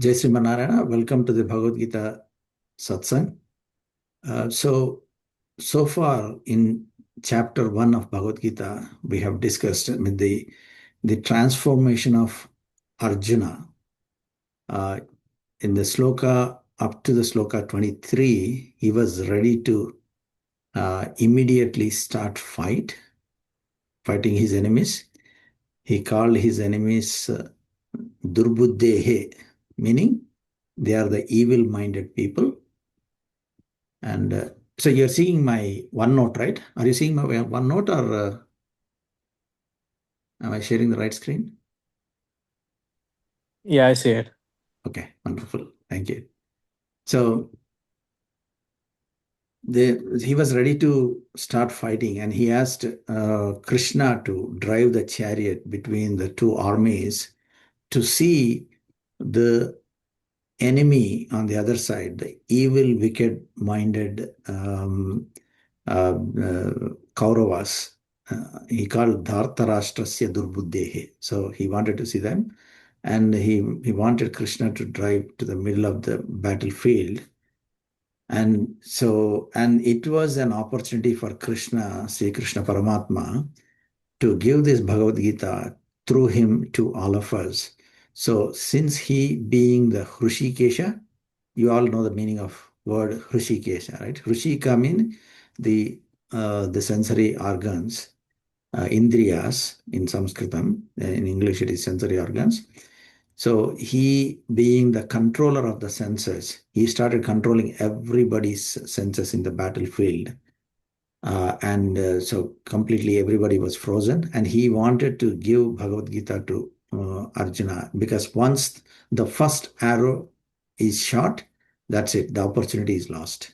Jai Sri Manarayana, welcome to the Bhagavad Gita Satsang. So far in chapter 1 of Bhagavad Gita, we have discussed the transformation of Arjuna. In the sloka, up to the sloka 23, he was ready to immediately start fighting his enemies. He called his enemies Durbuddhehe, meaning they are the evil-minded people. And so you're seeing my OneNote, right? Are you seeing my OneNote or am I sharing the right screen? Yeah, I see it. Okay, wonderful. Thank you. So he was ready to start fighting, and he asked Krishna to drive the chariot between the two armies to see the enemy on the other side, the evil, wicked-minded Kauravas. He called Dhartarashtrasya Durbuddhehe. So he wanted to see them, and he wanted Krishna to drive to the middle of the battlefield. And it was an opportunity for Krishna, Sri Krishna Paramatma, to give this Bhagavad Gita through him to all of us. So since he being the Hrishikesha, you all know the meaning of word Hrishikesha, right? Hrishika means the sensory organs, indriyas in Sanskritam. In English, it is sensory organs. So he, being the controller of the senses, he started controlling everybody's senses in the battlefield. So completely everybody was frozen, and he wanted to give Bhagavad Gita to Arjuna, because once the first arrow is shot, that's it, the opportunity is lost.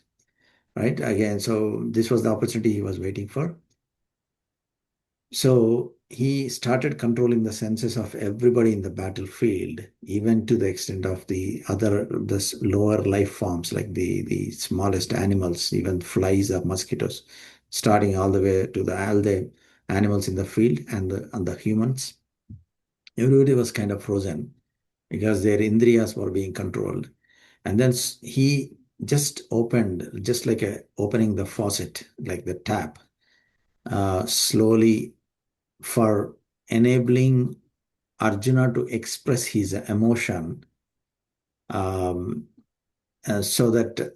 Right? Again, so this was the opportunity he was waiting for. So he started controlling the senses of everybody in the battlefield, even to the extent of the lower life forms, like the smallest animals, even flies or mosquitoes, starting all the way to all the animals in the field and the humans. Everybody was kind of frozen because their indriyas were being controlled. And then he just opened, just like opening the faucet, like the tap, slowly, for enabling Arjuna to express his emotion, um, so that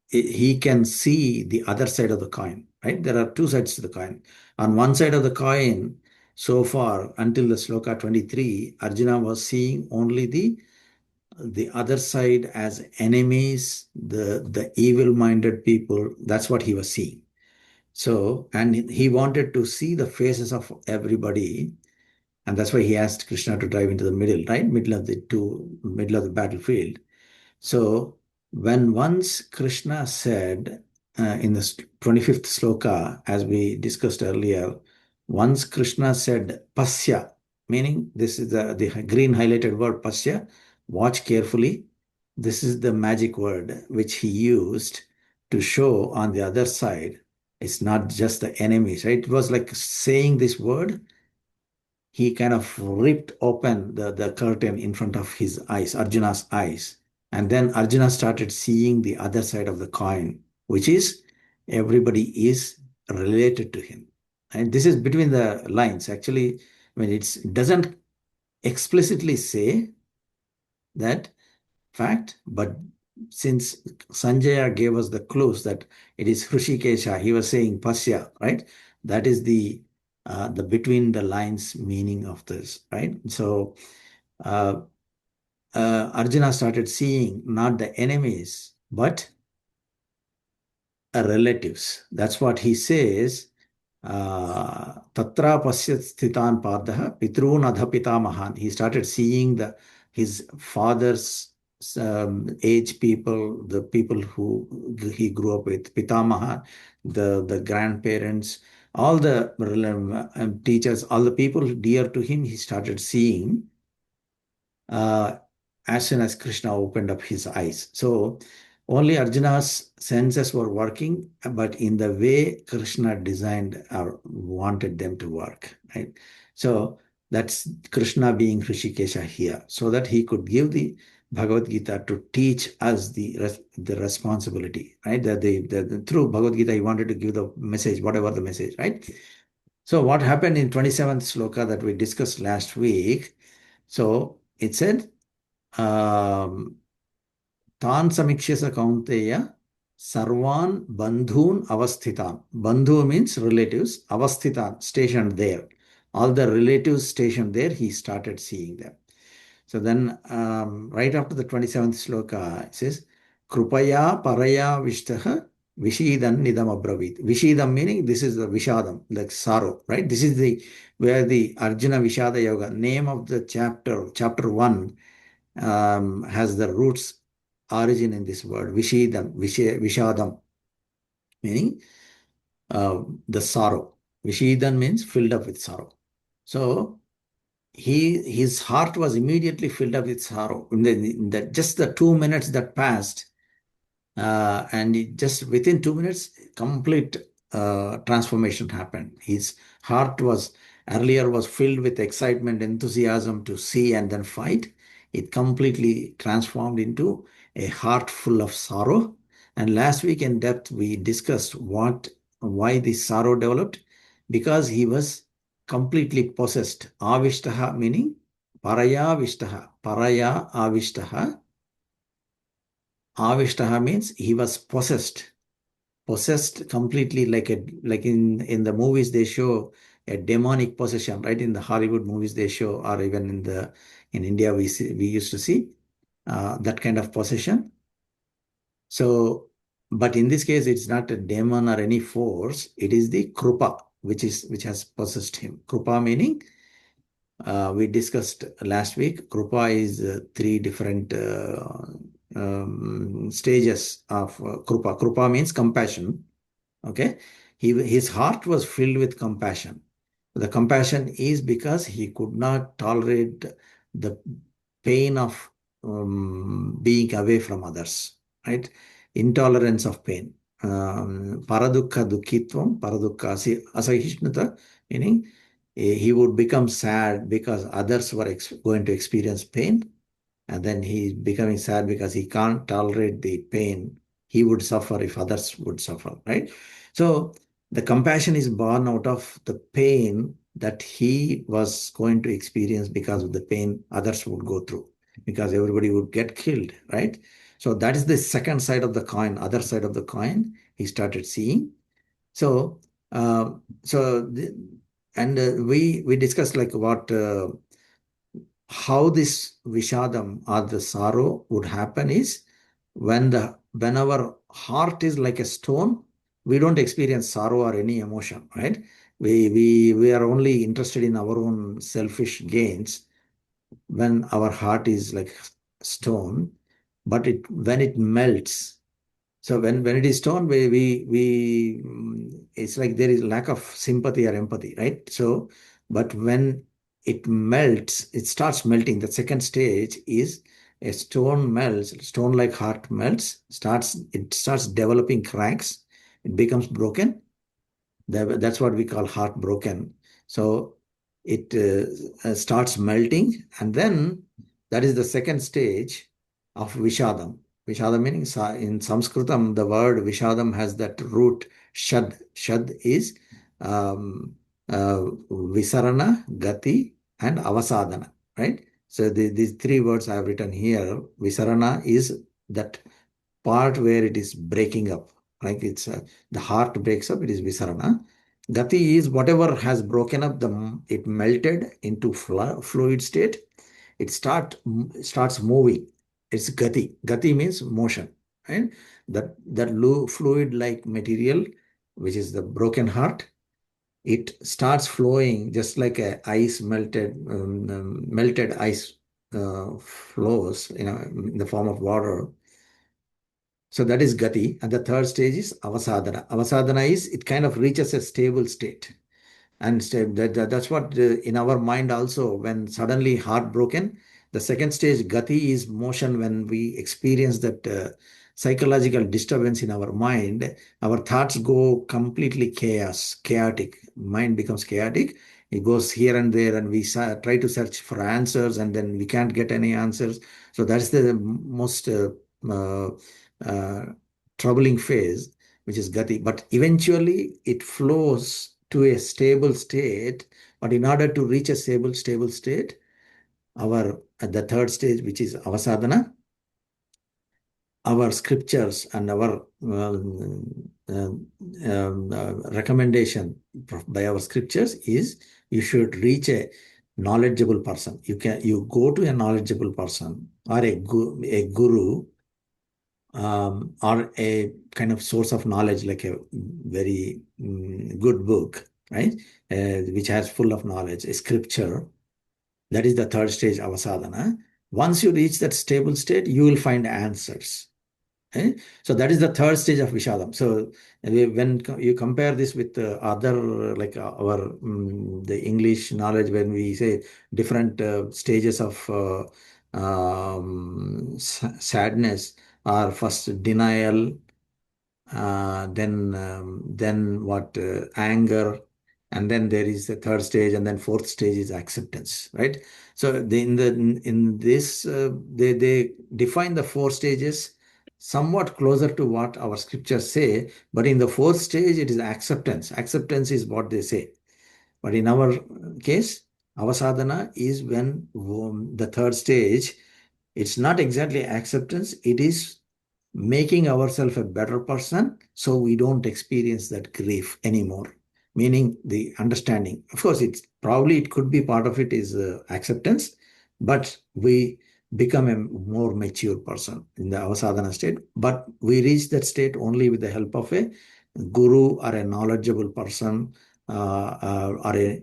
he can see the other side of the coin, right? There are two sides to the coin. On one side of the coin, so far until the sloka 23, Arjuna was seeing only the other side as enemies, the evil-minded people. That's what he was seeing. So, and he wanted to see the faces of everybody, and that's why he asked Krishna to drive into the middle, right? Middle of the battlefield. So, when once Krishna said in the 25th sloka, as we discussed earlier, once Krishna said pasya, meaning this is the green highlighted word pasya, watch carefully. This is the magic word which he used to show on the other side. It's not just the enemies, right? It was like saying this word. He kind of ripped open the curtain in front of his eyes, Arjuna's eyes. And then Arjuna started seeing the other side of the coin, which is everybody is related to him. And this is between the lines. Actually, when it doesn't explicitly say that fact, but since Sanjaya gave us the clues that it is Hrishikesha, he was saying Pasya, right? That is the between the lines meaning of this, right? So uh, Arjuna started seeing not the enemies, but relatives. That's what he says. Tatra pasyat sthitan pardaha pitrun adha pitamahan. He started seeing his father's age people, the people who he grew up with, pitamaha, the grandparents, all the teachers, all the people dear to him, he started seeing uh, as soon as Krishna opened up his eyes. So only Arjuna's senses were working, but in the way Krishna designed or wanted them to work. Right? So That's Krishna being Hrishikesha here, so that he could give the Bhagavad Gita to teach us the responsibility, right? That through Bhagavad Gita, he wanted to give the message, whatever the message, right? So what happened in 27th sloka that we discussed last week? So it said, Tan samikshasa kaunteya sarvan bandhun avasthitan. Bandhu means relatives. Avasthitan, stationed there. All the relatives stationed there, he started seeing them. So then, right after the 27th sloka, it says, Krupaya paraya vishtaha vishidan nidam abravit. Vishidam meaning this is the vishadam, like sorrow, right? This is the where the Arjuna Vishada Yoga, name of the chapter 1, has the roots origin in this word, Vishidam, Vishadam, meaning the sorrow. Vishidan means filled up with sorrow. So his heart was immediately filled up with sorrow. Just the 2 minutes that passed, and just within 2 minutes, complete transformation happened. His heart was earlier was filled with excitement, enthusiasm to see and then fight. It completely transformed into a heart full of sorrow. And last week in depth, we discussed why this sorrow developed, because he was completely possessed. Avishtaha meaning paraya vishtaha. Paraya avishtaha. Avishtaha means he was possessed. Possessed completely, like in the movies they show a demonic possession, right? In the Hollywood movies they show, or even in India we used to see that kind of possession. So, but in this case, it's not a demon or any force. It is the krupa which has possessed him. Krupa meaning, we discussed last week, Krupa is three different stages of Krupa. Krupa means compassion. Okay. His heart was filled with compassion. The compassion is because he could not tolerate the pain of being away from others, right? Intolerance of pain. Paradukha dukkitvam, paradukha asahishnata, meaning he would become sad because others were going to experience pain, and then he is becoming sad because he can't tolerate the pain he would suffer if others would suffer, right? So the compassion is born out of the pain that he was going to experience because of the pain others would go through, because everybody would get killed, right? So that is the second side of the coin, other side of the coin he started seeing. So, uh, so the, and we discussed like how this vishadam or the sorrow would happen is when our heart is like a stone, we don't experience sorrow or any emotion, right? We are only interested in our own selfish gains when our heart is like stone, but when it melts, so when it is torn, it's like there is lack of sympathy or empathy, right? So, but when it melts, it starts melting. The second stage is a stone melts, stone like heart melts, it starts developing cracks, it becomes broken. That's what we call heart broken. So it starts melting, and then that is the second stage of Vishadam. Vishadam meaning in Sanskritam, the word Vishadam has that root Shad. Shad is Visarana, Gati, and Avasadana, right? So these three words I have written here. Visarana is that part where it is breaking up, like it's the heart breaks up, it is Visarana. Gati is whatever has broken up, it melted into fluid state, it starts moving. It's Gati. Gati means motion, right? That fluid like material, which is the broken heart, it starts flowing just like a ice melted ice flows, in the form of water. So that is Gati. And the third stage is Avasadana. Avasadana is it kind of reaches a stable state. And that's what in our mind also, when suddenly heartbroken, the second stage, Gati, is motion. When we experience that psychological disturbance in our mind, our thoughts go completely chaotic. Mind becomes chaotic. He goes here and there, and we try to search for answers, and then we can't get any answers. So that's the most uh, uh, troubling phase, which is gati. But eventually, it flows to a stable state. But in order to reach a stable state, our at the third stage, which is avasadhana, our scriptures and our recommendation by our scriptures is you should reach a knowledgeable person. You go to a knowledgeable person or a guru, or a kind of source of knowledge, like a very good book, right? Which has full of knowledge, a scripture. That is the third stage, avasadhana. Once you reach that stable state, you will find answers. Eh? So that is the third stage of Vishadam. So when you compare this with other, like our the English knowledge, when we say different stages of sadness, are first denial, then what, anger, and then there is the third stage, and then fourth stage is acceptance, right? So in this they define the four stages somewhat closer to what our scriptures say, but in the fourth stage it is acceptance. Acceptance is what they say, but in our case, avasadhana is when the third stage. It's not exactly acceptance, it is making ourselves a better person so we don't experience that grief anymore. Meaning the understanding. Of course, it could be part of it is acceptance, but we become a more mature person in the avasadhana state. But we reach that state only with the help of a guru or a knowledgeable person, or a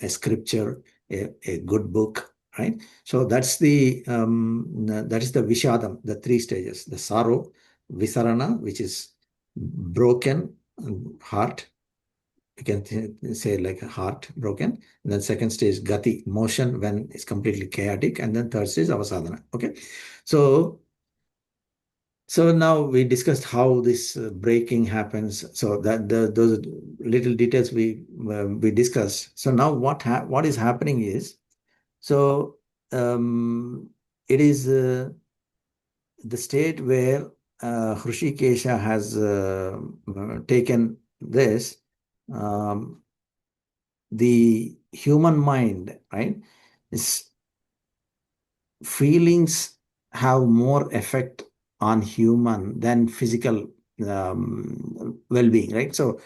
scripture, a good book, right? So that is the Vishadam, the three stages: the sorrow, Visarana, which is broken heart. You can say like a heart broken. And then second stage, Gati, motion when it's completely chaotic. And then third stage, Avasadhana. Okay. So now we discussed how this breaking happens. So that those little details we discussed. So now what is happening is, so it is the state where Hrishikesha has taken this, um, the human mind, right? Is feelings have more effect on human than physical well-being, right? So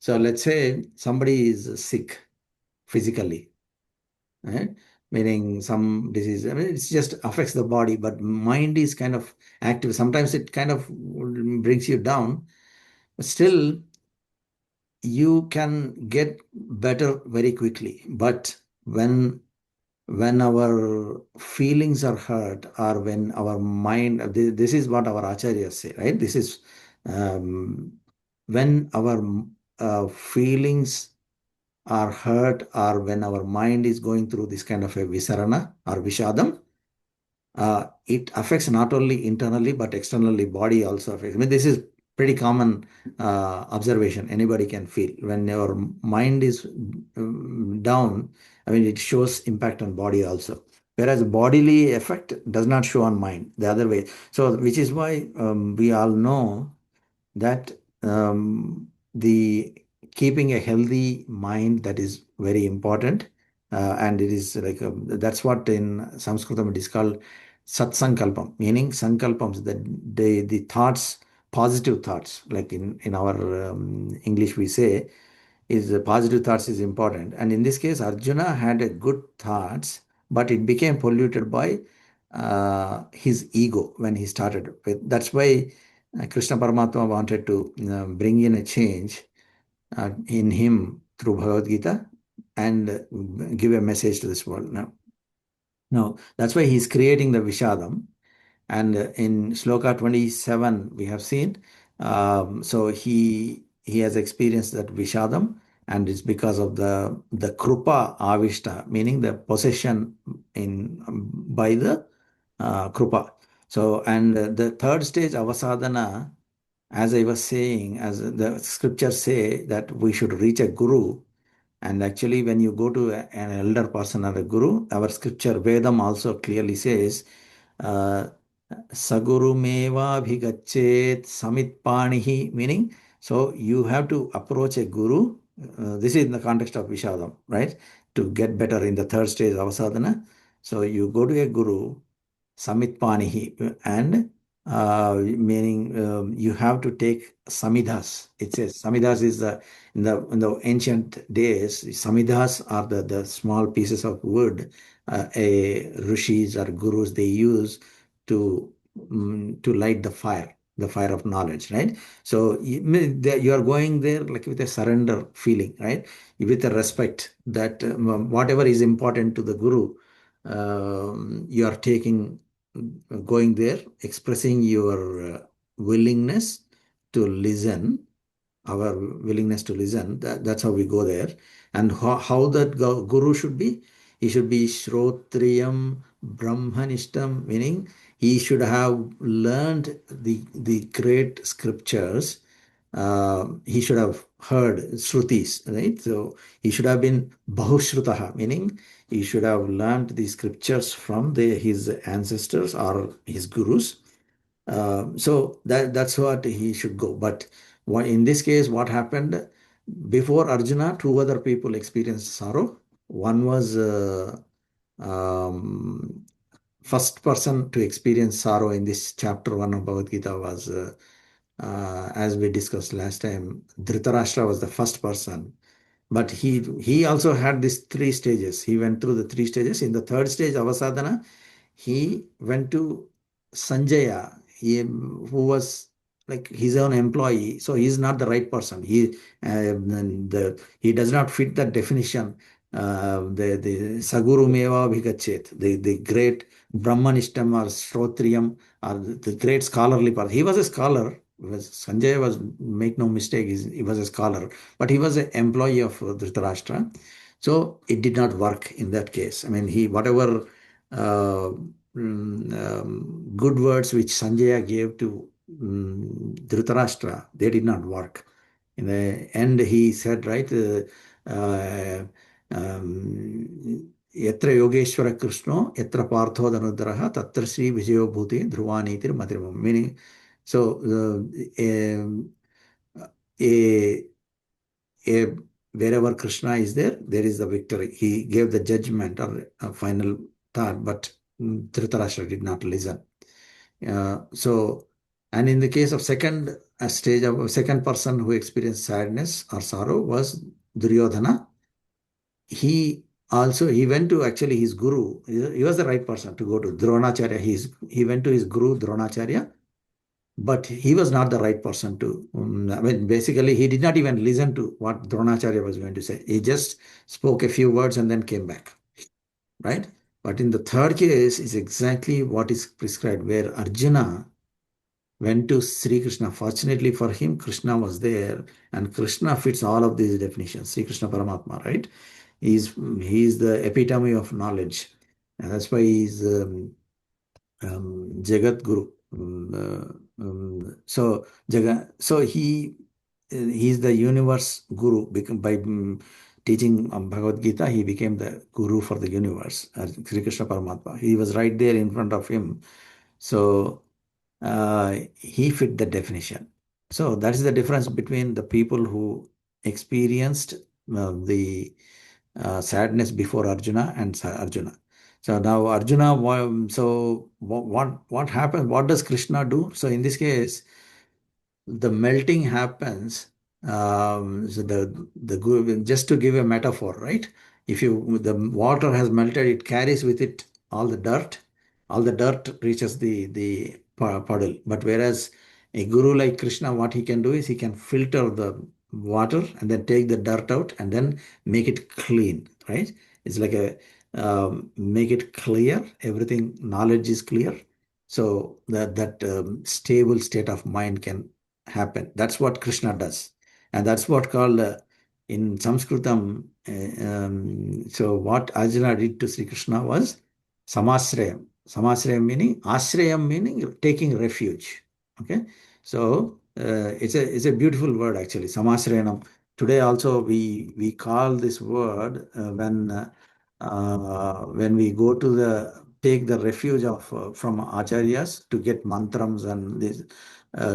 let's say somebody is sick physically, right? Meaning some disease. I mean, it just affects the body, but mind is kind of active. Sometimes it kind of brings you down, but still you can get better very quickly. But when our feelings are hurt, or when our mind, this is what our acharyas say, right? This is when our feelings are hurt, or when our mind is going through this kind of a visarana or vishadam, it affects not only internally but externally, body also affects. I mean, this is pretty common observation. Anybody can feel when your mind is down. I mean, it shows impact on body also. Whereas bodily effect does not show on mind, the other way. So, which is why we all know that the keeping a healthy mind, that is very important, and it is like that's what in Sanskritam it is called satsankalpam, meaning sankalpams, that the thoughts, positive thoughts, like in our English we say, is positive thoughts is important. And in this case, Arjuna had a good thoughts, but it became polluted by his ego when he started with. That's why Krishna Paramatma wanted to bring in a change in him through Bhagavad Gita, and give a message to this world. Now that's why he's creating the Vishadam. And in Shloka 27, we have seen, so he has experienced that Vishadam, and it's because of the Krupa Avishta, meaning the possession by the Krupa. So, and the third stage, Avasadhana, as I was saying, as the scriptures say, that we should reach a guru, And actually, when you go to an elder person or a guru, our scripture Vedam also clearly says, uh, Saguru meva bhigachet samitpanihi, meaning, so you have to approach a guru. This is in the context of Vishadam, right? To get better in the third stage of sadhana. So you go to a guru, samitpanihi, and meaning you have to take samidhas. It says samidhas is the in the ancient days, samidhas are the small pieces of wood a rishis or gurus they use to light the fire of knowledge, right? So you are going there like with a surrender feeling, right? With a respect that whatever is important to the guru, you are taking, going there, expressing your willingness to listen, our willingness to listen. That's how we go there. And how that guru should be? He should be Shrotriyam Brahmanishtam, meaning he should have learned the great scriptures. He should have heard Shrutis, right? So he should have been Bahushrutaha, meaning he should have learned the scriptures from his ancestors or his gurus. So that's what he should go. But in this case, what happened? Before Arjuna, two other people experienced sorrow. One was um, first person to experience sorrow in this chapter one of Bhagavad Gita was, as we discussed last time, Dhritarashtra was the first person. But he also had these three stages. He went through the three stages. In the third stage, Avasadhana, he went to Sanjaya, who was like his own employee. So he's not the right person. He does not fit that definition. The Saguru Meva Bhigachet, the great Brahmanishtam or Shrotriyam, or the great scholarly person. He was a scholar. Sanjaya was, make no mistake, he was a scholar, but he was an employee of Dhritarashtra. So it did not work in that case. I mean, whatever good words which Sanjaya gave to Dhritarashtra, they did not work. In the end, he said, right, Yatra Yogeshwara Krishno, Yatra Partho Dhanudraha, Tatra Sri Vijayo Bhuti, Dhruvanitir Madhrimam. Meaning, so a, a wherever Krishna is there, there is the victory. He gave the judgment or a final thought, but Dhritarashtra did not listen. And in the case of second stage of second person who experienced sadness or sorrow was Duryodhana. He went to actually his guru. He was the right person to go to Dronacharya. He went to his guru Dronacharya, but he was not the right person to. I mean, basically, he did not even listen to what Dronacharya was going to say. He just spoke a few words and then came back, right? But in the third case is exactly what is prescribed, where Arjuna went to Sri Krishna. Fortunately for him, Krishna was there, and Krishna fits all of these definitions. Sri Krishna Paramatma, right? He's the epitome of knowledge, and that's why he's Jagat Guru. So he's the universe guru. By teaching Bhagavad Gita, he became the guru for the universe. Sri Krishna Paramatma. He was right there in front of him. So he fit the definition. So that is the difference between the people who experienced the sadness before Arjuna and Arjuna. So now Arjuna, so what happens? What does Krishna do? So in this case, the melting happens. So just to give a metaphor, right? If the water has melted, it carries with it all the dirt. All the dirt reaches the puddle. But whereas a guru like Krishna, what he can do is he can filter the water and then take the dirt out and then make it clean, right? It's like make it clear. Everything, knowledge is clear. So that stable state of mind can happen. That's what Krishna does. And that's what called in Sanskritam. So what Arjuna did to Sri Krishna was samasrayam. Samasrayam meaning, ashrayam meaning taking refuge. Okay. So it's a beautiful word actually, samasrayanam. Today also we call this word when we go to take the refuge of from acharyas to get mantrams and this.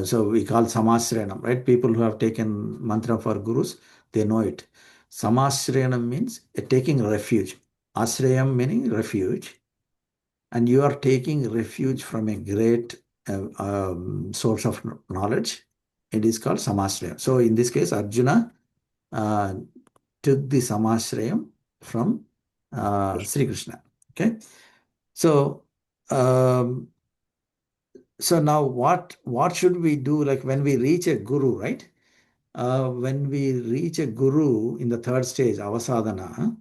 So we call samasranam, right? People who have taken mantra for gurus, they know it. Samasranam means taking refuge. Asrayam meaning refuge, and you are taking refuge from a great source of knowledge. It is called samasrayam. So in this case, Arjuna uh, took the samasrayam from Sri Krishna. Okay, so um, so now what should we do? Like when we reach a guru, right? When we reach a guru in the third stage, avasadhana,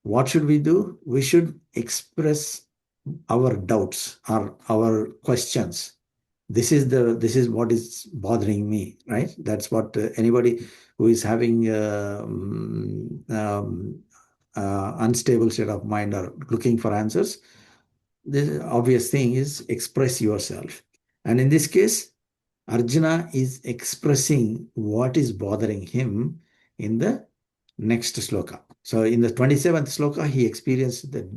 what should we do? We should express our doubts or our questions. This is what is bothering me, right? That's what anybody who is having unstable state of mind or looking for answers, the obvious thing is express yourself. And in this case, Arjuna is expressing what is bothering him in the next sloka. So in the 27th sloka, he experienced the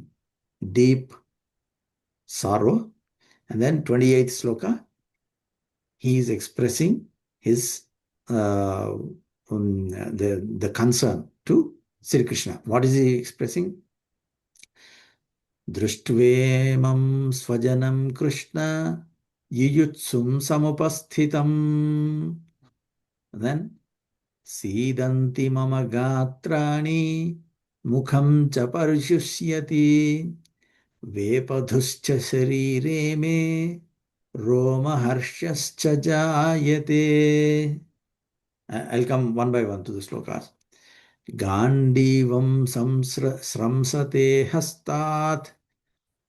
deep sorrow. And then 28th sloka, he is expressing his the concern to Sri Krishna. What is he expressing? Drishtvemam swajanam Krishna yuyutsum samupasthitam. Then Sidanti mama gatrani mukham cha parishushyati vepadhuscha sharire me roma harshascha jayate. I'll come one by one to the slokas. Gandivam sramsate hastat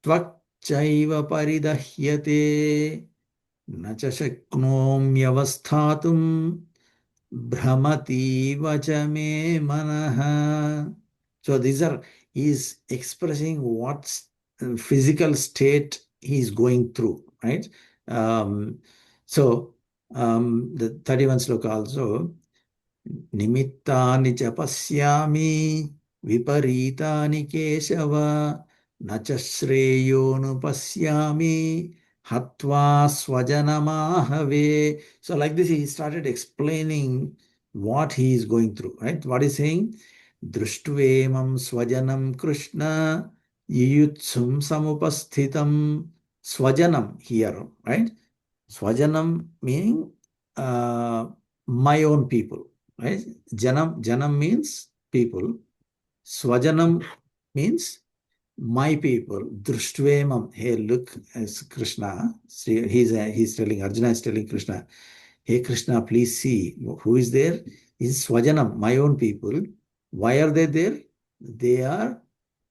tvakchaiva paridahyate nacha shaknomyavasthatum Brahmati vachame manaha. So these are, he is expressing what physical state he is going through, right? Um, the 31 sloka also, Nimittani cha pasyami viparitani keshava nacha shreyonu pasyami hatva swajanamahave. So like this, he started explaining what he is going through, right? What is saying? Drishtuvemam swajanam Krishna yuyutsum samupasthitam. Swajanam here, right? Swajanam meaning my own people, right? Janam means people. Swajanam means my people. Drishtuvemam. Hey, look, as Krishna. See, he's telling, Arjuna is telling Krishna, hey Krishna, please see who is there. Is Swajanam, my own people. Why are they there? They are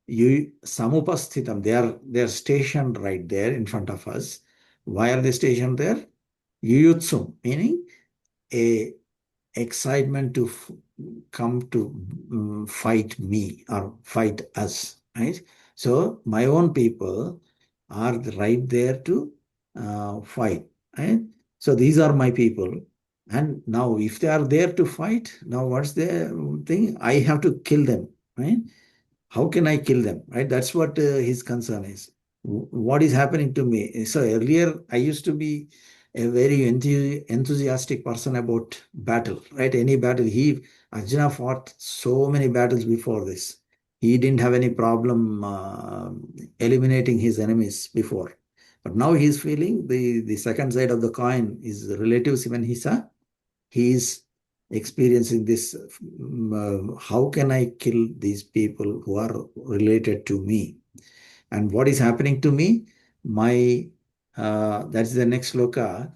you samupasthitam. They are stationed right there in front of us. Why are they stationed there? Yuyutsum, meaning a excitement to come to fight me or fight us, right? So my own people are right there to fight, right? So these are my people. And now if they are there to fight, now what's the thing? I have to kill them, right? How can I kill them, right? That's what his concern is. What is happening to me? So earlier I used to be a very enthusiastic person about battle, right? Any battle. Arjuna fought so many battles before this. He didn't have any problem eliminating his enemies before. But now he's feeling the second side of the coin is relatives even he saw. He is experiencing this. How can I kill these people who are related to me? And what is happening to me? That's the next sloka.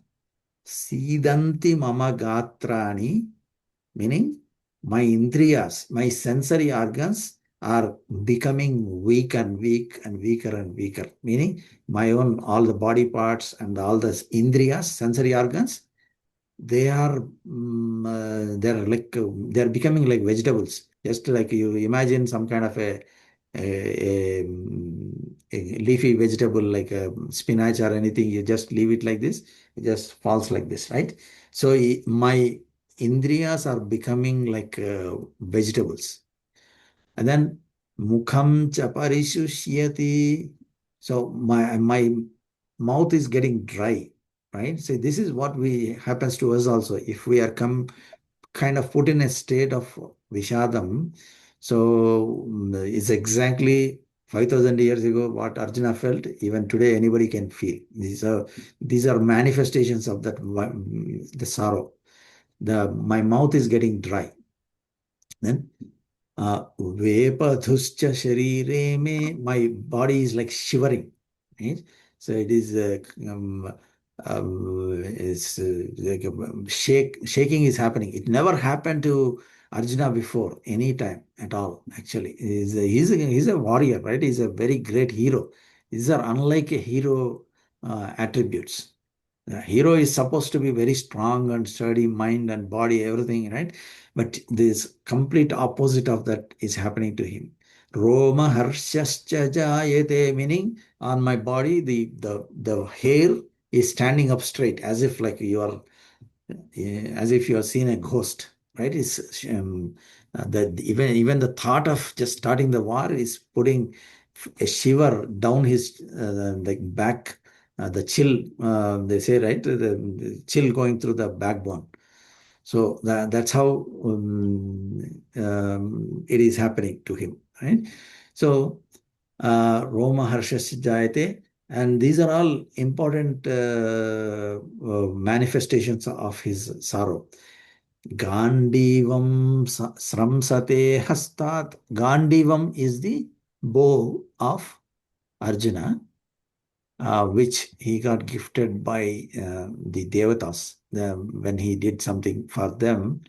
Sidanti mama gatrani, meaning my indriyas, my sensory organs are becoming weak and weak and weaker and weaker. Meaning my own, all the body parts and all the indriyas, sensory organs, they're like they're becoming like vegetables. Just like you imagine some kind of a leafy vegetable like a spinach or anything, you just leave it like this, it just falls like this, right? So my indriyas are becoming like vegetables. And then mukham cha parishusyati. So my mouth is getting dry, right? So this is what we happens to us also. If we are kind of put in a state of Vishadam, so it's exactly 5,000 years ago what Arjuna felt. Even today, anybody can feel. These are manifestations of that the sorrow. My mouth is getting dry. Then Vepathuscha sharire me, my body is like shivering. Right? So it is it's like shaking is happening. It never happened to Arjuna before, any time at all, actually. He's a warrior, right? He's a very great hero. These are unlike a hero attributes. The hero is supposed to be very strong and sturdy, mind and body, everything, right? But this complete opposite of that is happening to him. Roma harshascha jayate, meaning on my body, the hair is standing up straight, as if like you are as if you have seen a ghost, right? It's that even the thought of just starting the war is putting a shiver down his like back, the chill, they say, right? The chill going through the backbone. So that's how it is happening to him, right? So Roma Harshasya Jayate. And these are all important manifestations of his sorrow. Gandivam sramsate hastat. Gandivam is the bow of Arjuna, which he got gifted by the Devatas when he did something for them.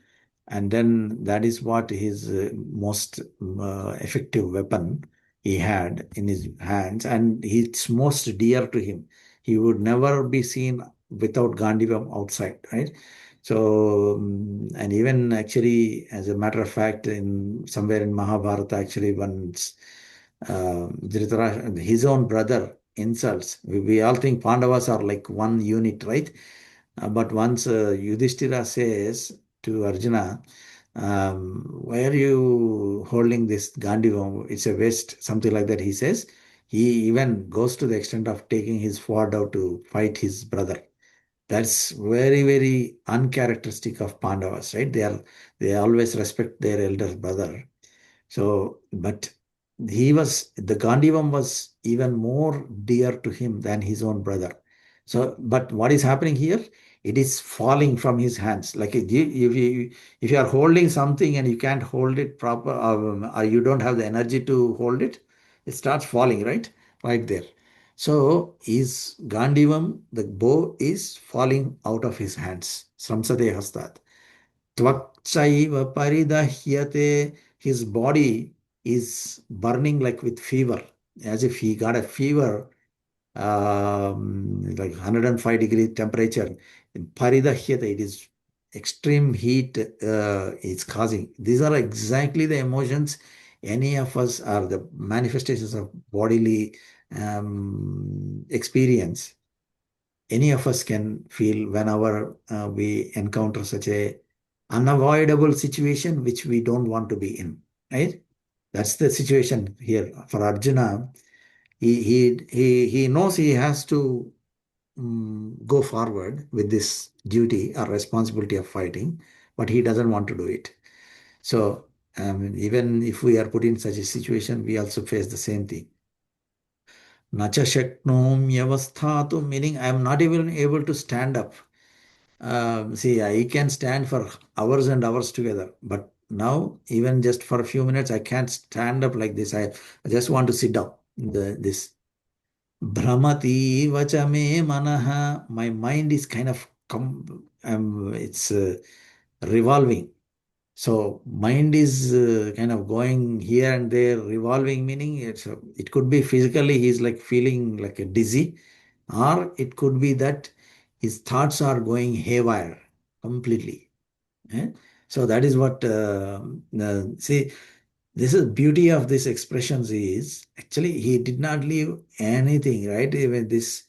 And then that is what his most effective weapon he had in his hands, and it's most dear to him. He would never be seen without Gandivam outside, right? So, and even actually, as a matter of fact, in somewhere in Mahabharata, actually, once Dhritarashtra, his own brother, insults. We all think Pandavas are like one unit, right? But once Yudhishthira says to Arjuna, why are you holding this Gandivam? It's a waste, something like that, he says. He even goes to the extent of taking his sword out to fight his brother. That's very, very uncharacteristic of Pandavas, right? They always respect their elder brother. So, but the Gandivam was even more dear to him than his own brother. So, but what is happening here? It is falling from his hands. Like if you are holding something and you can't hold it proper, or you don't have the energy to hold it, it starts falling, right? Right there. So, is Gandivam, the bow is falling out of his hands. Sramsate hastat. Tvakchaiva paridahyate, his body is burning like with fever, as if he got a fever, like 105-degree temperature. Paridahyate, it is extreme heat it's causing. These are exactly the emotions any of us are the manifestations of bodily experience. Any of us can feel whenever we encounter such a unavoidable situation which we don't want to be in, right? That's the situation here for Arjuna. He knows he has to go forward with this duty or responsibility of fighting, but he doesn't want to do it. So even if we are put in such a situation, we also face the same thing. Nacha shaknomyavasthatu, meaning I am not even able to stand up. See, I can stand for hours and hours together, but now, even just for a few minutes, I can't stand up like this. I just want to sit down. This Brahmati vachame manaha, my mind is kind of it's revolving. So mind is kind of going here and there, revolving, meaning it could be physically he's like feeling like a dizzy, or it could be that his thoughts are going haywire completely. eh? So that is what see. This is beauty of these expressions is actually he did not leave anything, right? Even this.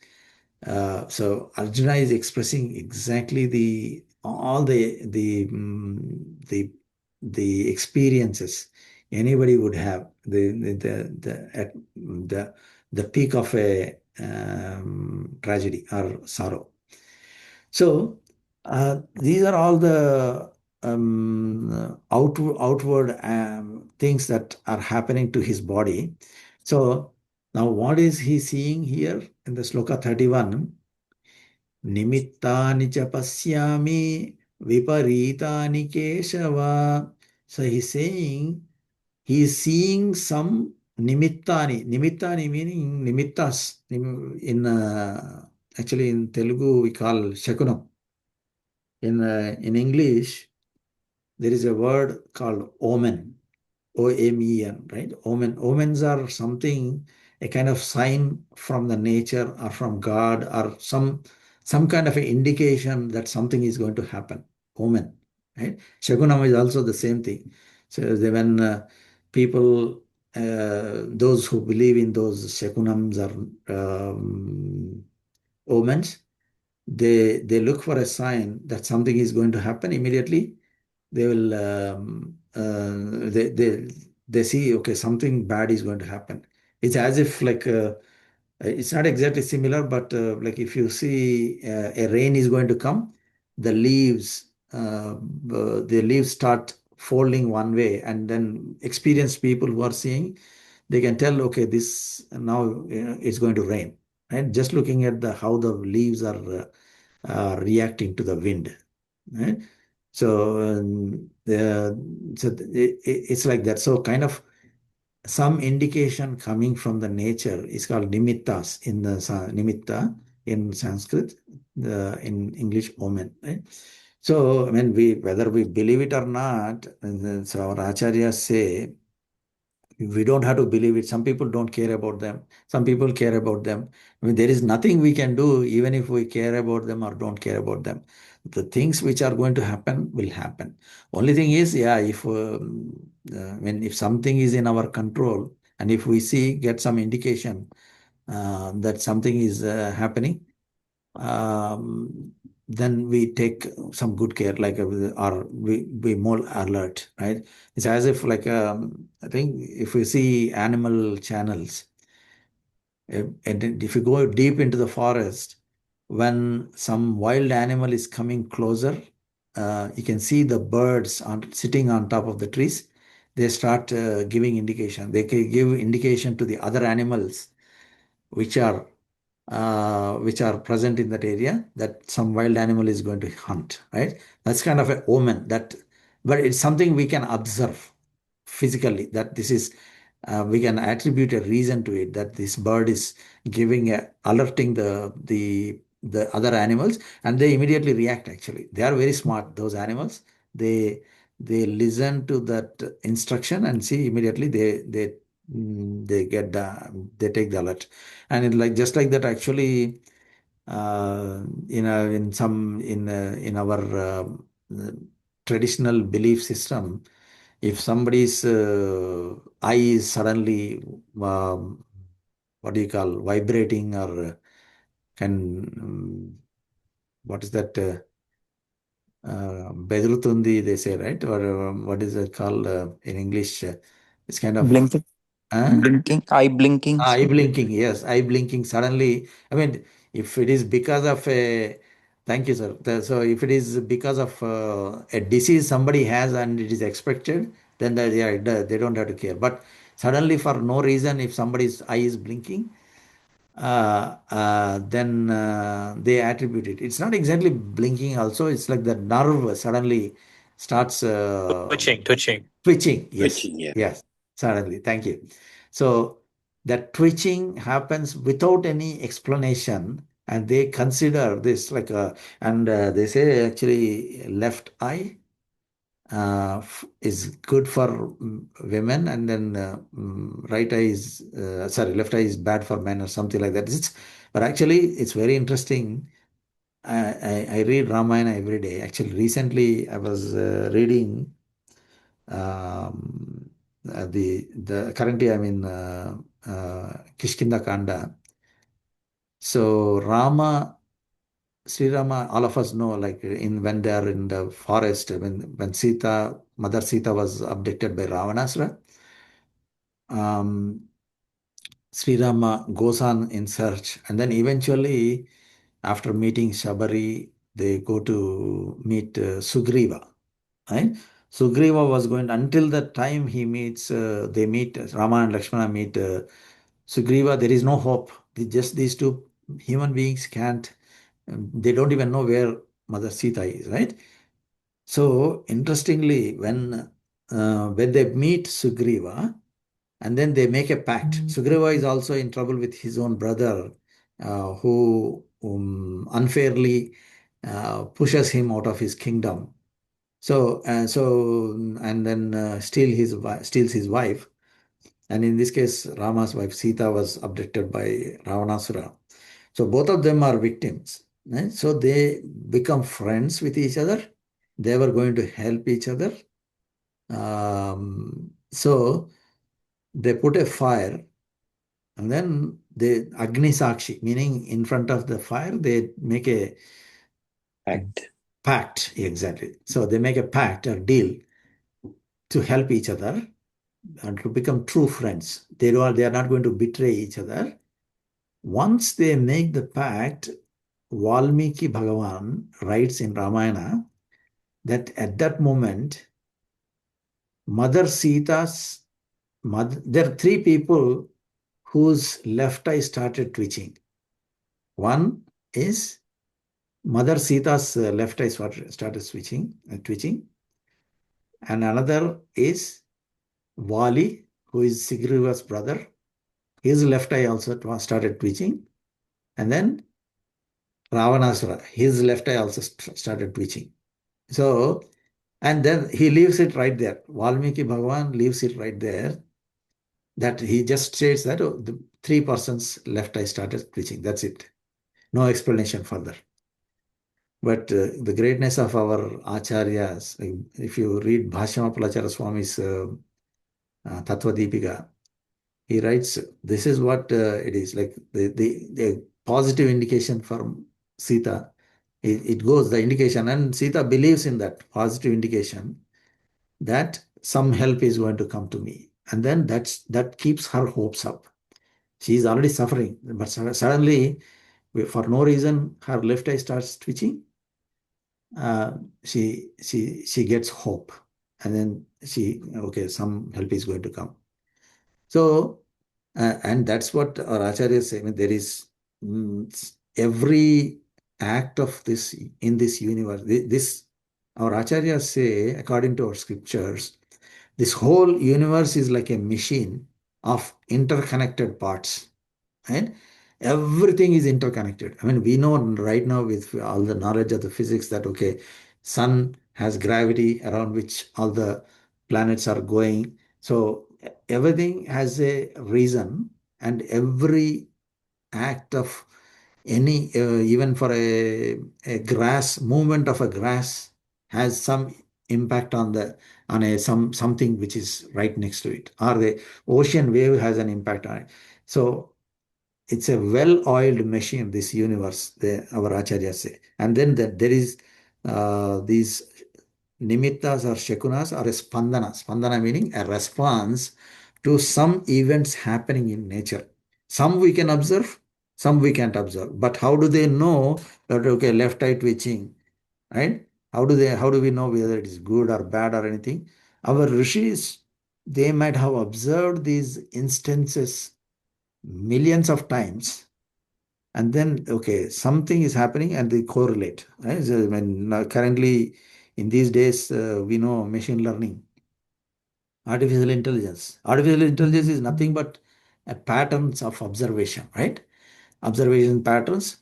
So Arjuna is expressing exactly the all the experiences anybody would have, the peak of a tragedy or sorrow. So these are all the outward things that are happening to his body. So now what is he seeing here in the sloka 31? Nimittani cha pasyami viparitani keshava. So he's saying he is seeing some nimittani. Nimittani meaning nimittas. In actually in Telugu we call shakunam. In English there is a word called omen. OMEN, right? Omen. Omens are something, a kind of sign from the nature or from God or some kind of an indication that something is going to happen. Omen, right? Shagunam is also the same thing. So when people, those who believe in those shakunams or omens, they look for a sign that something is going to happen immediately. They will they see, okay, something bad is going to happen. It's as if like it's not exactly similar, but like if you see a rain is going to come, the leaves the leaves start folding one way, and then experienced people who are seeing, they can tell, okay, this now it's going to rain, right? Just looking at the how the leaves are reacting to the wind, right? So, it's like that. So, kind of some indication coming from the nature is called nimittas in the nimitta in Sanskrit, in English omen. Right? So, when we whether we believe it or not, so our acharyas say we don't have to believe it. Some people don't care about them. Some people care about them. I mean, there is nothing we can do, even if we care about them or don't care about them. The things which are going to happen will happen. Only thing is, yeah, if something is in our control, and if we see, get some indication that something is happening, um, then we take some good care, like, or we be more alert, right? It's as if like, I think if we see animal channels, and if you go deep into the forest, when some wild animal is coming closer, you can see the birds sitting on top of the trees. They start giving indication. They can give indication to the other animals which are which are present in that area, that some wild animal is going to hunt, right? That's kind of a omen that, but it's something we can observe physically, that this is, we can attribute a reason to it, that this bird is alerting the other animals, and they immediately react. Actually, they are very smart, those animals. They listen to that instruction and see immediately, they get they take the alert. And like just like that, actually, in our traditional belief system, if somebody's eye is suddenly, um, what do you call, vibrating, or can, what is that, bedrutundi, they say, right? Or what is it called in English? It's kind of, Blinking, huh? eye blinking. Eye blinking, yes, eye blinking suddenly. I mean, if it is because of a, thank you, sir. So if it is because of a disease somebody has and it is expected, then yeah, they don't have to care. But suddenly, for no reason, if somebody's eye is blinking, then they attribute it. It's not exactly blinking. Also, it's like the nerve suddenly starts Twitching. twitching. Yes, Twitching, yeah. yes, suddenly. Thank you. So that twitching happens without any explanation, and they consider this like a, and they say actually left eye is good for women, and then right eye is, sorry, left eye is bad for men, or something like that. But actually, it's very interesting. I read Ramayana every day. Actually, recently I was reading the currently I'm in Kishkinda Kanda. So Rama Sri Rama, all of us know, like when they are in the forest, when Mother Sita was abducted by Ravanasra, um, Sri Rama goes on in search, and then eventually, after meeting Shabari, they go to meet Sugriva. Right? Sugriva was going until the time they meet Rama and Lakshmana meet Sugriva. There is no hope. Just these two human beings can't. They don't even know where Mother Sita is. Right? So interestingly, when they meet Sugriva, and then they make a pact. Sugriva is also in trouble with his own brother, who unfairly pushes him out of his kingdom. And then steals his wife. And in this case, Rama's wife Sita was abducted by Ravanasura. So both of them are victims. Right? So they become friends with each other. They were going to help each other. So they put a fire, and then they Agni Sakshi, meaning in front of the fire, they make a Act. pact. Exactly. So they make a pact or deal to help each other and to become true friends. They are not going to betray each other. Once they make the pact, Valmiki Bhagavan writes in Ramayana that at that moment, Mother Sita's mother, there are three people whose left eye started twitching. One is Mother Sita's left eye started twitching, and another is Vali, who is Sugriva's brother. His left eye also started twitching, and then Ravanasura, his left eye also started twitching. So, and then he leaves it right there. Valmiki Bhagavan leaves it right there. That he just states that the three persons' left eye started twitching. That's it. No explanation further. But the greatness of our acharyas, like if you read Bhashyama Pulachara Swami's Tattva Deepika, he writes, this is what it is, like the positive indication for Sita. It goes, the indication, and Sita believes in that positive indication that some help is going to come to me. And then that keeps her hopes up. She is already suffering, but suddenly, for no reason, her left eye starts twitching. uh, she gets hope, and then okay, some help is going to come. So and that's what our acharyas say. I mean, there is every act of this in this universe. This our acharyas say, according to our scriptures, this whole universe is like a machine of interconnected parts, right? Everything is interconnected. I mean, we know right now with all the knowledge of the physics that, okay, sun has gravity around which all the planets are going. So everything has a reason, and every act of any, even for a grass, movement of a grass has some impact on something which is right next to it, or the ocean wave has an impact on it. So it's a well-oiled machine, this universe, our acharyas say. And then there is these nimittas or shakunas or a spandana. Spandana meaning a response to some events happening in nature. Some we can observe, some we can't observe. But how do they know that, okay, left eye twitching, right? How do we know whether it is good or bad or anything? Our rishis, they might have observed these instances millions of times, and then okay, something is happening and they correlate, right? So when currently in these days, we know machine learning, artificial intelligence is nothing but patterns of observation, right? Observation patterns.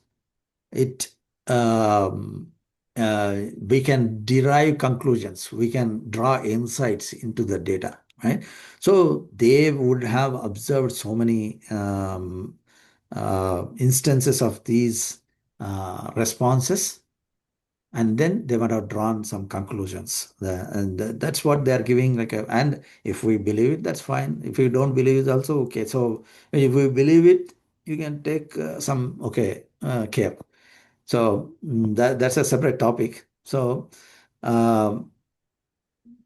It um, We can derive conclusions, we can draw insights into the data, right? So they would have observed so many instances of these responses, and then they might have drawn some conclusions. And that's what they are giving. And if we believe it, that's fine. If we don't believe it, also okay. So if we believe it, you can take some care. So that's a separate topic. Um,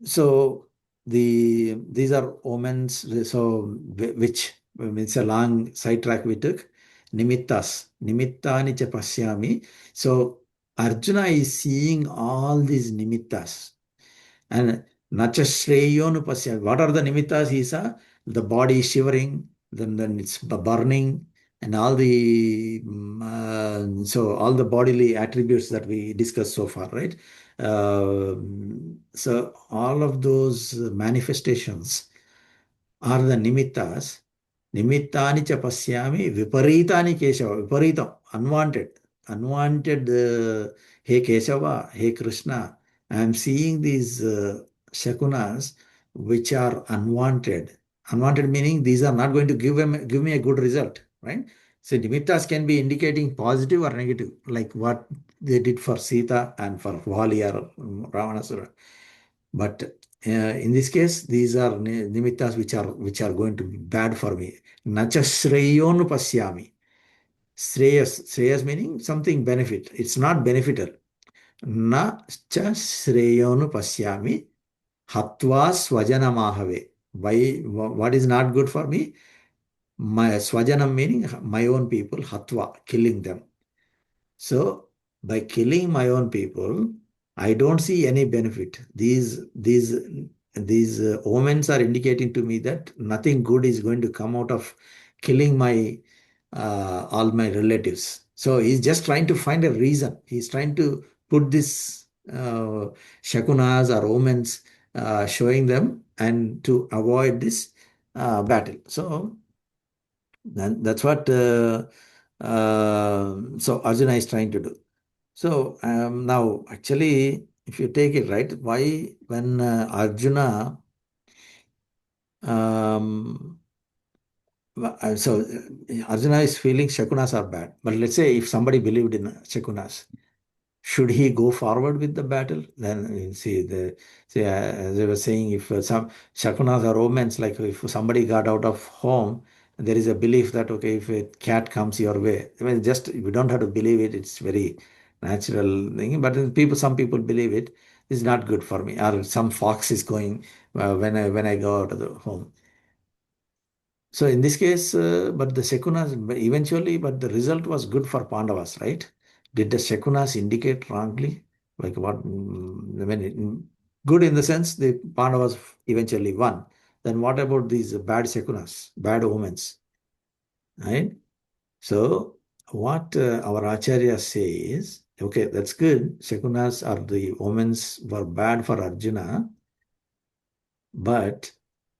so these are omens. So which it's a long sidetrack we took. Nimittas, nimittani cha pasyami. So Arjuna is seeing all these nimittas. And nacha shreyonu pasya. What are the nimittas? He saw the body shivering, then it's burning, and all the so all the bodily attributes that we discussed so far, right? So all of those manifestations are the nimittas. Nimittani cha pasyami viparitani Keshava. Viparitam, unwanted. Unwanted, hey Keshava, hey Krishna. I am seeing these shakunas which are unwanted. Unwanted meaning these are not going to give me a good result, right? So nimittas can be indicating positive or negative, like what they did for Sita and for Vali or Ravanasura. But in this case, these are nimittas which are going to be bad for me. Nacha shreyonu pasyami. Shreyas meaning something benefit. It's not beneficial. Na cha shreyonu pasyami hatva swajanamahave. Why? What is not good for me? My swajanam meaning my own people. Hatva, killing them. So by killing my own people, I don't see any benefit. These omens are indicating to me that nothing good is going to come out of killing my all my relatives. So he's just trying to find a reason. He's trying to put this shakunas or omens, showing them and to avoid this battle. So that's what so Arjuna is trying to do. So now, actually, if you take it right, why when Arjuna, um, Arjuna is feeling Shakunas are bad, but let's say if somebody believed in Shakunas, should he go forward with the battle? Then you see as I was saying, if some shakunas are omens, like if somebody got out of home, there is a belief that okay, if a cat comes your way, I mean, just we don't have to believe it. It's very natural thing, but then some people believe it. It's not good for me. Or some fox is going when I go out of the home. So in this case, but the Shekunas eventually, but the result was good for Pandavas, right? Did the Shekunas indicate wrongly? Like what? Good in the sense the Pandavas eventually won. Then what about these bad Shekunas, bad omens, right? So what our Acharya says, okay, that's good. Shekunas or the omens were bad for Arjuna, but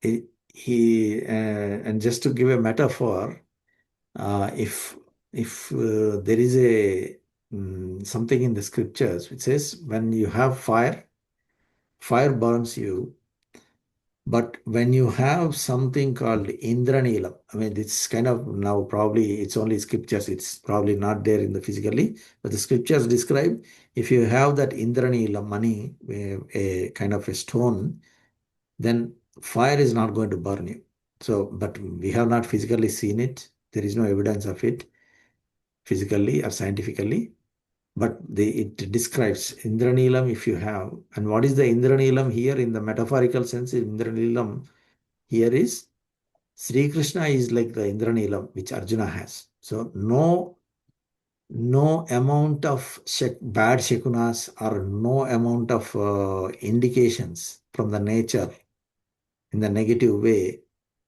and just to give a metaphor, if there is a something in the scriptures which says when you have fire, fire burns you, but when you have something called Indranilam, I mean, it's kind of now probably it's only scriptures, it's probably not there in the physically, but the scriptures describe if you have that Indranilam money, a kind of a stone, then fire is not going to burn you. So, but we have not physically seen it. There is no evidence of it physically or scientifically, but it describes Indranilam if you have. And what is the Indranilam here in the metaphorical sense? Indranilam here is Sri Krishna is like the Indranilam which Arjuna has. So no amount of bad shekunas or no amount of indications from the nature in the negative way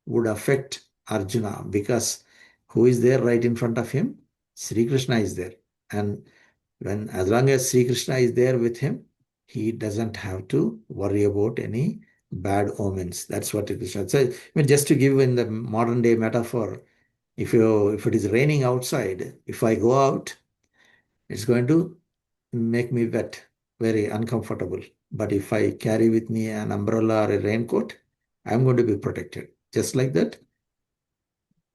would affect Arjuna, because who is there right in front of him? Sri Krishna is there. And as long as Sri Krishna is there with him, he doesn't have to worry about any bad omens. That's what Krishna says. I mean, just to give in the modern day metaphor, if it is raining outside, if I go out, it's going to make me wet, very uncomfortable. But if I carry with me an umbrella or a raincoat, I'm going to be protected. Just like that,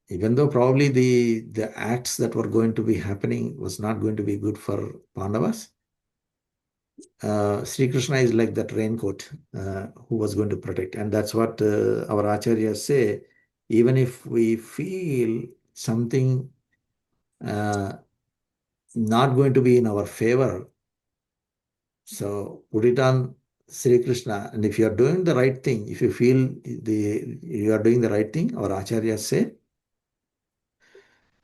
even though probably the acts that were going to be happening was not going to be good for Pandavas, Sri Krishna is like that raincoat who was going to protect. And that's what our acharyas say. Even if we feel something uh, not going to be in our favor. So put it on Sri Krishna. And if you are doing the right thing, if you feel you are doing the right thing, our acharyas say,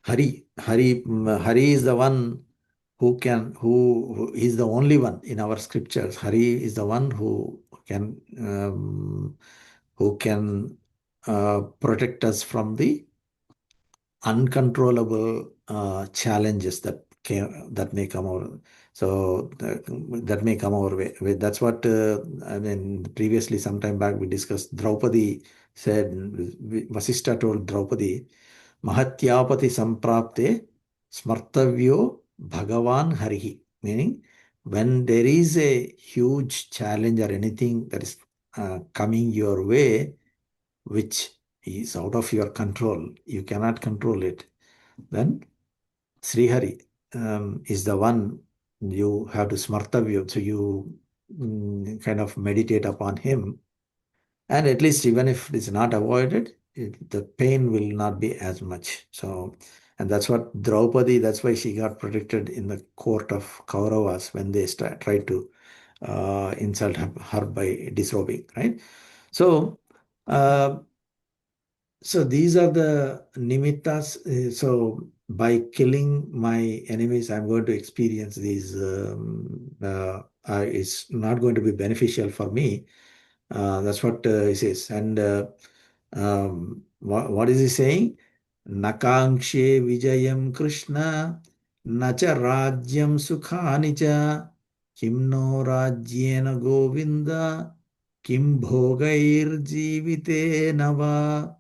Hari is the one who is the only one in our scriptures. Hari is the one who can protect us from the uncontrollable challenges that may come our that may come our way. That's what I mean. Previously, sometime back, we discussed. Draupadi said, Vasishta told Draupadi, Mahatyapati samprapte smartavyo Bhagavan Harihi. Meaning, when there is a huge challenge or anything that is coming your way, which is out of your control, you cannot control it, then Srihari is the one you have to smartavya. So you kind of meditate upon him, and at least even if it's not avoided, the pain will not be as much. So, and that's what Draupadi, that's why she got protected in the court of Kauravas when they tried to insult her by disobeying, right? So, uh, so these are the nimittas. So by killing my enemies, I'm going to experience these. It's not going to be beneficial for me. That's what he says. And what is he saying? Nakankshe vijayam Krishna, nacha rajyam sukhani cha, kim no rajyena govinda, kim bhogair jivite nava.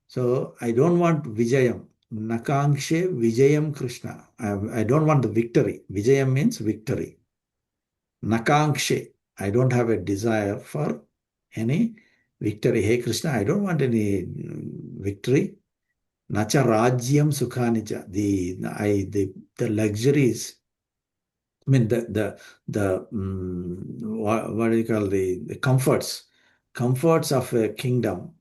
So I don't want Vijayam. Nakankshe Vijayam Krishna. I don't want the victory. Vijayam means victory. Nakankshe. I don't have a desire for any victory. Hey Krishna, I don't want any victory. Nacha Rajyam Sukhanija. The luxuries. I mean what do you call the comforts of a kingdom.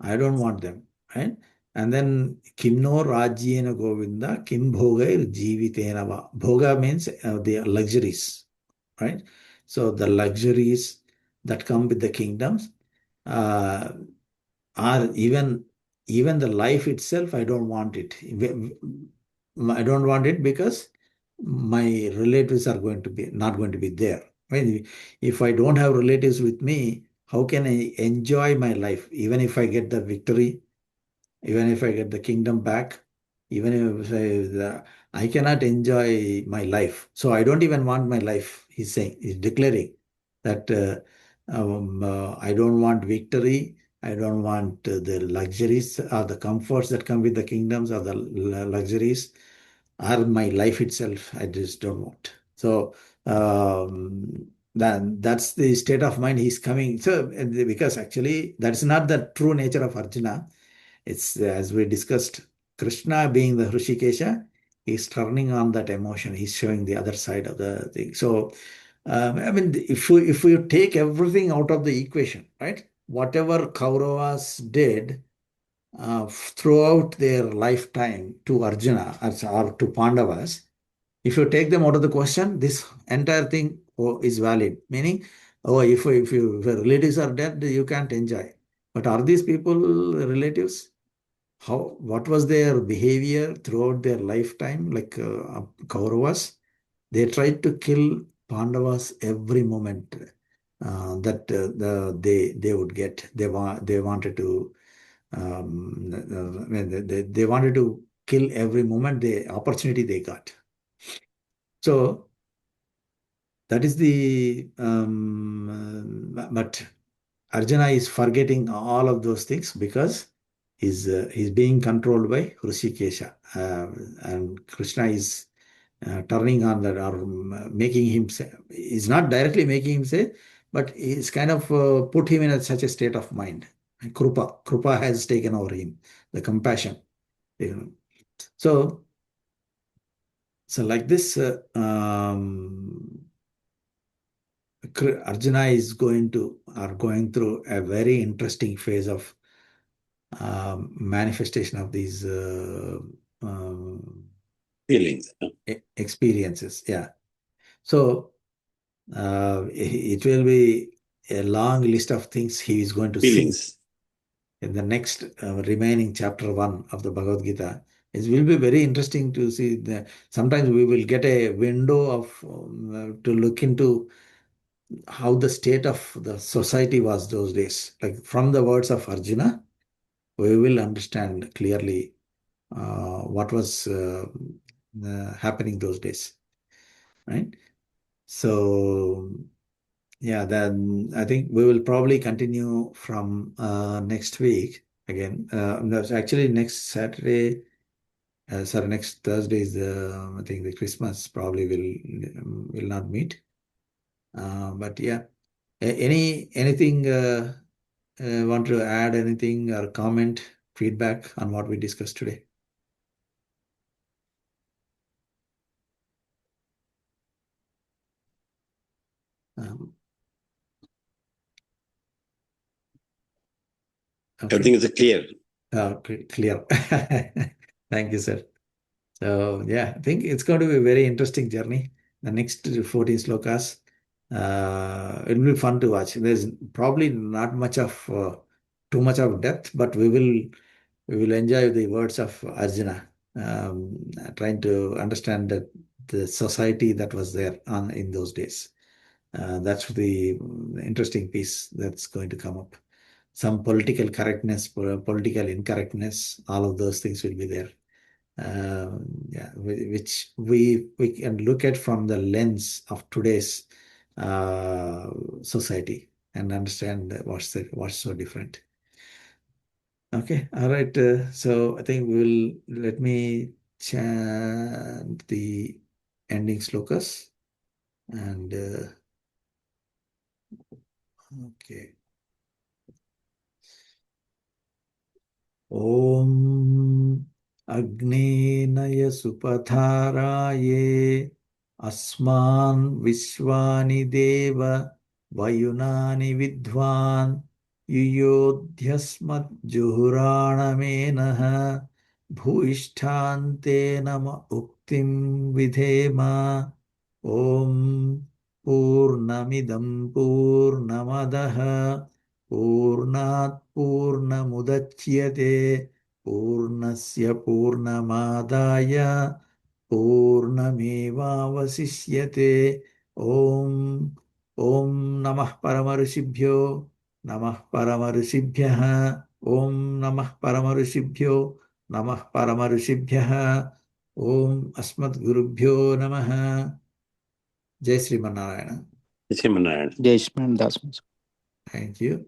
I don't want them, right? And then Kimno Rajyena Govinda, Kim Bhogair Jivitena Va. Bhoga means the luxuries, right? So the luxuries that come with the kingdoms uh, are even the life itself, I don't want it. I don't want it because my relatives are going to be not going to be there. Right? If I don't have relatives with me, how can I enjoy my life? Even if I get the victory, even if I get the kingdom back, even if I cannot enjoy my life. So I don't even want my life, he's saying, he's declaring that I don't want victory. I don't want the luxuries or the comforts that come with the kingdoms or the luxuries or my life itself. I just don't want. So that's the state of mind he's coming. So because actually that's not the true nature of Arjuna. It's as we discussed, Krishna being the Hrishikesha, he's turning on that emotion. He's showing the other side of the thing. So, I mean, if we take everything out of the equation, right? Whatever Kauravas did throughout their lifetime to Arjuna or to Pandavas, if you take them out of the question, this entire thing is valid. Meaning, if your relatives are dead, you can't enjoy. But are these people relatives? What was their behavior throughout their lifetime, like Kauravas? They tried to kill Pandavas every moment that they would get. They wanted to they wanted to kill every moment the opportunity they got. So that is the but Arjuna is forgetting all of those things because he's being controlled by Hrishikesha. And Krishna is turning on that or making him say, he's not directly making him say, but he's kind of put him in such a state of mind. And Krupa has taken over him, the compassion. You know. So, so like this, Arjuna is going through a very interesting phase of manifestation of these Feelings. experiences. Yeah. So it will be a long list of things he is going to see Feelings. in the next remaining chapter 1 of the Bhagavad Gita. It will be very interesting to see. Sometimes we will get a window of to look into how the state of the society was those days. Like from the words of Arjuna, we will understand clearly what was happening those days, right? So yeah, then I think we will probably continue from next week again. That's actually next Saturday. Sorry, next Thursday is I think the Christmas probably will not meet. But yeah, anything want to add anything or comment, feedback on what we discussed today? Um, okay. Everything is clear. Clear. Thank you, sir. So yeah, I think it's going to be a very interesting journey. The next 14 slokas, it will be fun to watch. There's probably not much of too much of depth, but we will enjoy the words of Arjuna, trying to understand the society that was there in those days. That's the interesting piece that's going to come up. Some political correctness, political incorrectness, all of those things will be there. Yeah, which we can look at from the lens of today's society and understand what's so different. Okay, all right. So I think let me chant the ending slokas and okay. ॐ अग्नेनय सुपथाराये अस्मान् विश्वानि देव वयुनानि विद्वान् युयोध्यस्मज्जुहुराणमेनः भूयिष्ठान्ते नम उक्तिं विधेम ॐ पूर्णमिदं पूर्णमदः पूर्णात् पूर्णमुदच्यते पूर्णस्य पूर्णमादाय पूर्णमेवावशिष्यते ॐ ॐ नमः परमऋषिभ्यो नमः परमऋषिभ्यः ॐ नमः परमऋषिभ्यो नमः परमऋषिभ्यः ॐ अस्मद्गुरुभ्यो नमः जय Sriman Narayana Jai Shri Mannarayan. Jai Shri Das. Thank you.